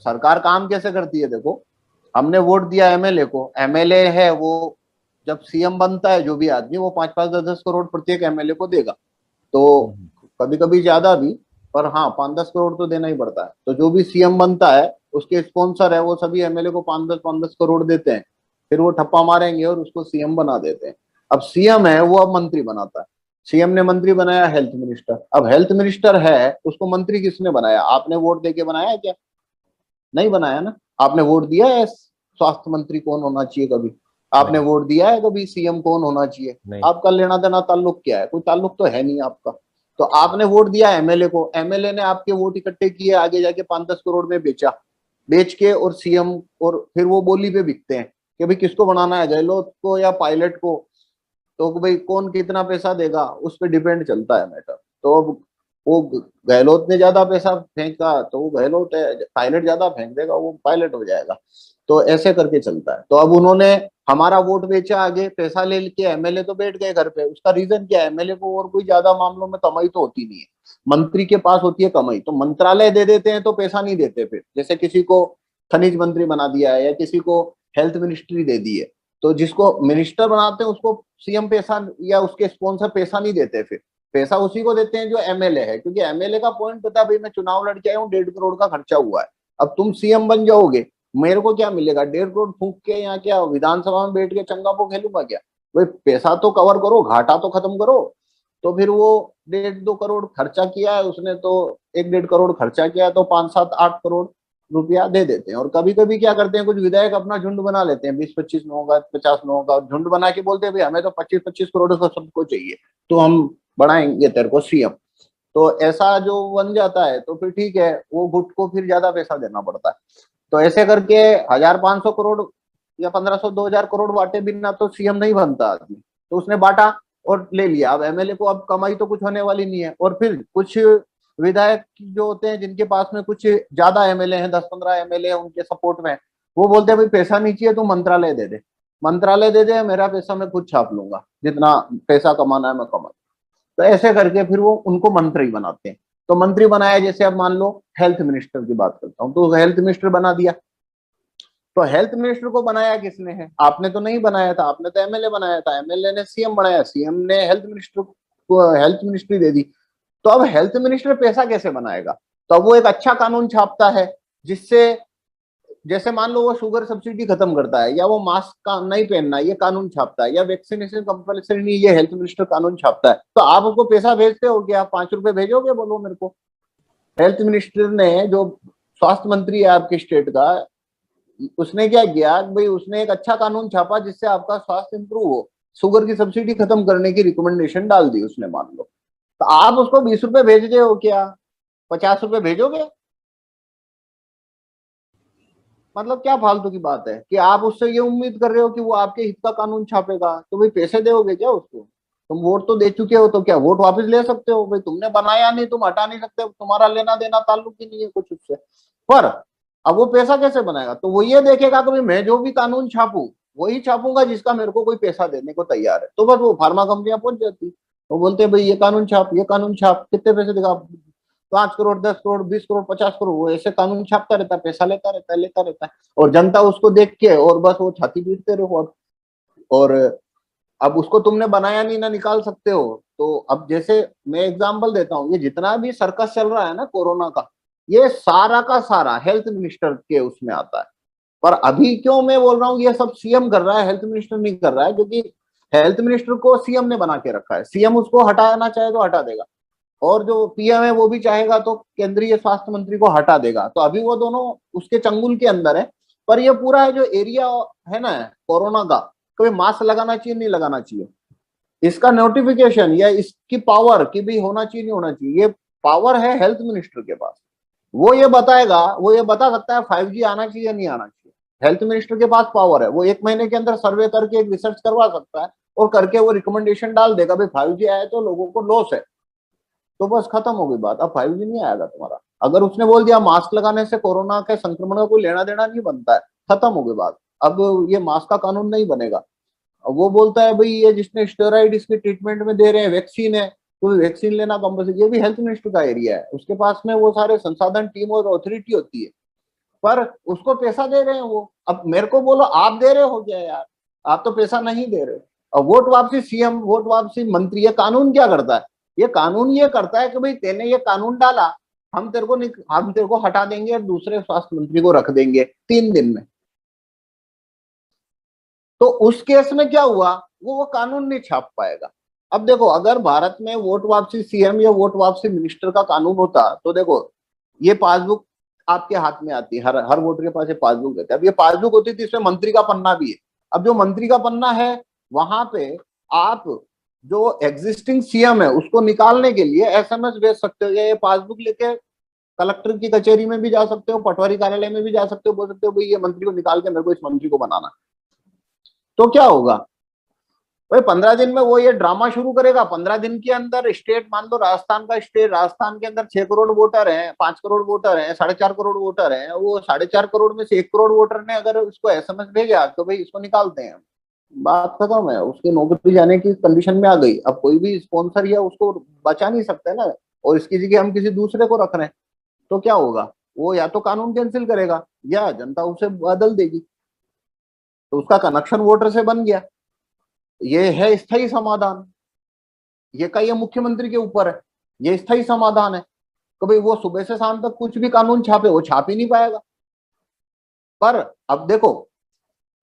सरकार काम कैसे करती है देखो, हमने वोट दिया एमएलए को, एमएलए है वो, जब सीएम बनता है जो भी आदमी, वो 5-5 10-10 करोड़ प्रत्येक एमएलए को देगा। तो हम्म, कभी कभी ज्यादा भी, पर हाँ 5-10 करोड़ तो देना ही पड़ता है। तो जो भी सीएम बनता है उसके स्पॉन्सर है वो सभी एमएलए को 5-10 करोड़ देते हैं, फिर वो ठप्पा मारेंगे और उसको सीएम बना देते हैं। अब सीएम है वो अब मंत्री बनाता है, सीएम ने मंत्री बनाया हेल्थ मिनिस्टर, अब हेल्थ मिनिस्टर है उसको मंत्री किसने बनाया? आपने वोट देके बनाया क्या? नहीं बनाया ना। आपने वोट दिया है स्वास्थ्य मंत्री कौन होना चाहिए कभी? आपने नहीं वोट दिया है कभी सीएम कौन होना चाहिए? नहीं। आपका लेना देना ताल्लुक क्या है? कोई ताल्लुक तो है नहीं आपका। तो आपने वोट दिया एमएलए को, एमएलए ने आपके वोट इकट्ठे किए, आगे जाके 5-10 करोड़ में बेचा, बेच के, और सीएम, और फिर वो बोली पे बिकते हैं कि भाई किसको बनाना है, गहलोत को या पायलट को? तो भाई कौन कितना पैसा देगा उस पर डिपेंड चलता है मैटर। तो अब वो गहलोत ने ज्यादा पैसा फेंका तो वो गहलोत है, पायलट ज्यादा फेंक देगा वो पायलट हो जाएगा। तो ऐसे करके चलता है। तो अब उन्होंने हमारा वोट बेचा, आगे पैसा ले लेके एमएलए तो बैठ गए घर पे। उसका रीजन क्या है? एमएलए को और कोई ज्यादा मामलों में कमाई तो होती नहीं है, मंत्री के पास होती है कमाई। तो मंत्रालय दे देते हैं तो पैसा नहीं देते, फिर जैसे किसी को खनिज मंत्री बना दिया है या किसी को हेल्थ मिनिस्ट्री दे दी है, तो जिसको मिनिस्टर बनाते हैं उसको सीएम पैसा या उसके स्पॉन्सर पैसा नहीं देते, फिर पैसा उसी को देते हैं जो एमएलए है, क्योंकि एमएलए का पॉइंट पता है, भाई मैं चुनाव लड़के आया हूँ, 1.5 करोड़ का खर्चा हुआ है, अब तुम सीएम बन जाओगे, मेरे को क्या मिलेगा? 1.5 करोड़ फूंक के यहाँ क्या विधानसभा में बैठ के चंगापो खेलूंगा क्या? भाई पैसा तो कवर करो, घाटा तो खत्म करो। तो फिर वो 1.5-2 करोड़ खर्चा किया है उसने, तो 1-1.5 करोड़ खर्चा किया तो 5-7-8 करोड़ रुपया दे देते हैं। और कभी कभी क्या करते हैं, कुछ विधायक अपना झुंड बना लेते हैं, 20-25 लोगों का, 50 लोगों का झुंड बना के बोलते हैं भाई हमें तो 25-25 करोड़ का सबको चाहिए, तो हम बढ़ाएंगे तेरे को सीएम। तो ऐसा जो बन जाता है तो फिर ठीक है, वो गुट को फिर ज्यादा पैसा देना पड़ता है। तो ऐसे करके 1,500 करोड़ या 1,500-2,000 करोड़ बांटे बिना तो सीएम नहीं बनता आदमी। तो उसने बांटा और ले लिया। अब एमएलए को अब कमाई तो कुछ होने वाली नहीं है। और फिर कुछ विधायक जो होते हैं जिनके पास में कुछ ज्यादा एमएलए हैं, 10-15 एमएलए हैं उनके सपोर्ट में, वो बोलते हैं भाई पैसा नहीं चाहिए, तू मंत्रालय दे दे, मंत्रालय दे दे, मेरा पैसा मैं खुद छाप लूंगा, जितना पैसा कमाना है मैं कमा। तो ऐसे करके फिर वो उनको मंत्री बनाते हैं। तो मंत्री बनाया, जैसे अब मान लो हेल्थ मिनिस्टर की बात करता हूँ, तो हेल्थ मिनिस्टर बना दिया। तो हेल्थ मिनिस्टर को बनाया किसने है? आपने तो नहीं बनाया था, आपने तो एमएलए बनाया था, एमएलए ने सीएम बनाया, सीएम ने हेल्थ मिनिस्टर को हेल्थ मिनिस्ट्री दे दी। तो अब हेल्थ मिनिस्टर पैसा कैसे बनाएगा? तो अब वो एक अच्छा कानून छापता है जिससे, जैसे मान लो वो शुगर सब्सिडी खत्म करता है, या वो मास्क का नहीं पहनना ये कानून छापता है, या वैक्सीनेशन कंपल्सरी नहीं ये हेल्थ मिनिस्टर कानून छापता है, तो आप उसको पैसा भेजते हो क्या? 5 रुपए भेजोगे? बोलो मेरे को। हेल्थ मिनिस्टर ने, जो स्वास्थ्य मंत्री है आपके स्टेट का, उसने क्या किया भाई, उसने एक अच्छा कानून छापा जिससे आपका स्वास्थ्य इंप्रूव हो, शुगर की सब्सिडी खत्म करने की रिकमेंडेशन डाल दी उसने, मान लो। तो आप उसको 20 रुपए भेज रहे हो क्या? 50 रुपए भेजोगे? मतलब क्या फालतू की बात है कि आप उससे ये उम्मीद कर रहे हो कि वो आपके हित का कानून छापेगा? तो भाई पैसे दोगे क्या उसको? तुम वोट तो दे चुके हो, तो क्या वोट वापस ले सकते हो? भाई तुमने बनाया नहीं, तुम हटा नहीं सकते, तुम्हारा लेना देना ताल्लुक ही नहीं है कुछ उससे। पर अब वो पैसा कैसे बनाएगा? तो वो ये देखेगा कि भाई मैं जो भी कानून छापू वही छापूंगा जिसका मेरे को कोई पैसा देने को तैयार है। तो बस वो फार्मा कंपनियां पहुंच जाती, वो बोलते हैं भाई ये कानून छाप, ये कानून छाप, कितने पैसे देगा? 5 करोड़, 10 करोड़, 20 करोड़, 50 करोड़, वो ऐसे कानून छापता रहता है, पैसा लेता रहता है, लेता रहता है। और जनता उसको देख के और बस वो छाती पीटते रहो। और अब उसको तुमने बनाया नहीं ना निकाल सकते हो। तो अब जैसे मैं एग्जांपल देता हूँ, ये जितना भी सर्कस चल रहा है ना कोरोना का, ये सारा का सारा हेल्थ मिनिस्टर के उसमें आता है। पर अभी क्यों मैं बोल रहा हूँ ये सब सीएम कर रहा है, हेल्थ मिनिस्टर नहीं कर रहा है? क्योंकि हेल्थ मिनिस्टर को सीएम ने बना के रखा है, सीएम उसको हटाना चाहे तो हटा देगा, और जो पीएम है वो भी चाहेगा तो केंद्रीय स्वास्थ्य मंत्री को हटा देगा। तो अभी वो दोनों उसके चंगुल के अंदर है। पर ये पूरा जो एरिया है ना कोरोना का, कभी मास्क लगाना चाहिए नहीं लगाना चाहिए, इसका नोटिफिकेशन या इसकी पावर कि भी होना चाहिए नहीं होना चाहिए, ये पावर है हेल्थ मिनिस्टर के पास। वो ये बताएगा, वो ये बता सकता है 5G आना चाहिए या नहीं आना चाहिए। हेल्थ मिनिस्टर के पास पावर है, वो 1 महीने के अंदर सर्वे करके एक रिसर्च करवा सकता है और करके वो रिकमेंडेशन डाल देगा भाई 5G आया तो लोगों को लॉस है। तो बस खत्म हो गई बात, अब 5G नहीं आएगा तुम्हारा। अगर उसने बोल दिया मास्क लगाने से कोरोना के संक्रमण का कोई लेना देना नहीं बनता है, खत्म हो गई बात। अब ये मास्क का कानून नहीं बनेगा। वो बोलता है भाई ये जिसने स्टेरॉइड इसके ट्रीटमेंट में दे रहे हैं, वैक्सीन है, तो वैक्सीन लेना कंपल्सरी, ये भी हेल्थ मिनिस्टर का एरिया है, उसके पास में वो सारे संसाधन, टीम और अथॉरिटी होती है। पर उसको पैसा दे रहे हैं वो। अब मेरे को बोलो आप दे रहे हो क्या यार, आप तो पैसा नहीं दे रहे। और वोट वापसी सीएम, वोट वापसी मंत्री, ये कानून क्या करता है? ये कानून ये करता है कि भाई तेने ये कानून डाला, हम तेरे को हटा देंगे और दूसरे स्वास्थ्य मंत्री को रख देंगे 3 दिन में। तो उस केस में क्या हुआ, वो कानून नहीं छाप पाएगा। अब देखो, अगर भारत में वोट वापसी सीएम या वोट वापसी मिनिस्टर का कानून होता तो देखो, ये पासबुक आपके हाथ में आती है, हर हर वोटर के पास ये पासबुक रहता है। अब ये पासबुक होती थी, इसमें मंत्री का पन्ना भी है। अब जो मंत्री का पन्ना है, वहां पे आप जो एग्जिस्टिंग सीएम है उसको निकालने के लिए एसएमएस भेज सकते हो, या ये पासबुक लेके कलेक्टर की कचहरी में भी जा सकते हो, पटवारी कार्यालय में भी जा सकते हो, बोल सकते हो भाई ये मंत्री को निकाल के मेरे को इस मंत्री को बनाना। तो क्या होगा भाई, 15 दिन में वो ये ड्रामा शुरू करेगा। 15 दिन के अंदर स्टेट, मान लो राजस्थान का स्टेट, राजस्थान के अंदर 6 करोड़ वोटर हैं, 5 करोड़ वोटर हैं, 4.5 करोड़ वोटर हैं, वो 4.5 करोड़ में से 1 करोड़ वोटर ने अगर उसको एसएमएस भेजा तो भाई इसको निकालते हैं, बात खत्म है, उसकी नौकरी जाने की कंडीशन में आ गई। अब कोई भी स्पॉन्सर या उसको बचा नहीं सकता ना, और इसकी जगह हम किसी दूसरे को रख रहे हैं, तो क्या होगा, वो या तो कानून कैंसिल करेगा या जनता उसे बदल देगी। तो उसका कनेक्शन वोटर से बन गया। ये है स्थायी समाधान। ये मुख्यमंत्री के ऊपर है, ये स्थायी समाधान है। तो भाई वो सुबह से शाम तक कुछ भी कानून छापे, वो छाप ही नहीं पाएगा। पर अब देखो,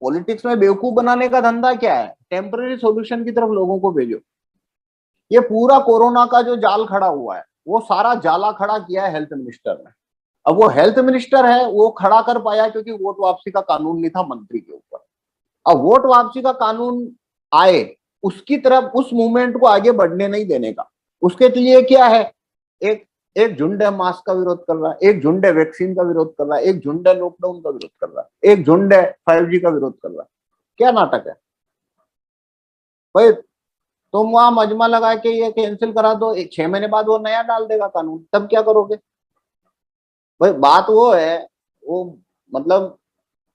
पॉलिटिक्स में बेवकूफ बनाने का धंधा क्या है, टेम्पररी सॉल्यूशन की तरफ लोगों को भेजो। ये पूरा कोरोना का जो जाल खड़ा हुआ है, वो सारा जाला खड़ा किया है हेल्थ मिनिस्टर ने। अब वो हेल्थ मिनिस्टर है, वो खड़ा कर पाया क्योंकि वोट वापसी का कानून नहीं था मंत्री के ऊपर। अब वोट वापसी का कानून आए, उसकी तरफ, उस मूवमेंट को आगे बढ़ने नहीं देने का। उसके लिए क्या है, एक एक झुंड है मास्क का विरोध कर रहा है, एक झुंड है वैक्सीन का विरोध कर रहा है, एक झुंड है लॉकडाउन का विरोध कर रहा है, एक झुंड है 5G का विरोध कर रहा है। क्या नाटक है भाई? तुम वहां मजमा लगा के ये कैंसिल करा दो, 6 महीने बाद वो नया डाल देगा कानून, तब क्या करोगे भाई? बात वो है, वो मतलब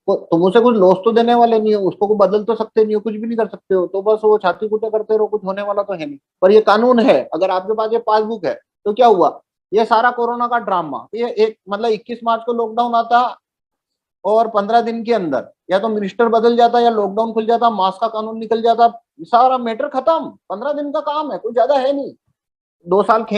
तुम उसे कुछ लॉस तो देने वाले नहीं हो, उसको बदल तो सकते नहीं हो, कुछ भी नहीं कर सकते हो, तो बस वो छाती कूटे करते रहो, कुछ होने वाला तो है नहीं। पर ये कानून है, अगर आपके पास ये पासबुक है तो क्या हुआ, ये सारा कोरोना का ड्रामा, ये एक मतलब 21 मार्च को लॉकडाउन आता और 15 दिन के अंदर या तो मिनिस्टर बदल जाता या लॉकडाउन खुल जाता, मास्क का कानून निकल जाता, सारा मैटर खत्म। 15 दिन का काम है, कुछ ज्यादा है नहीं। 2 साल खींच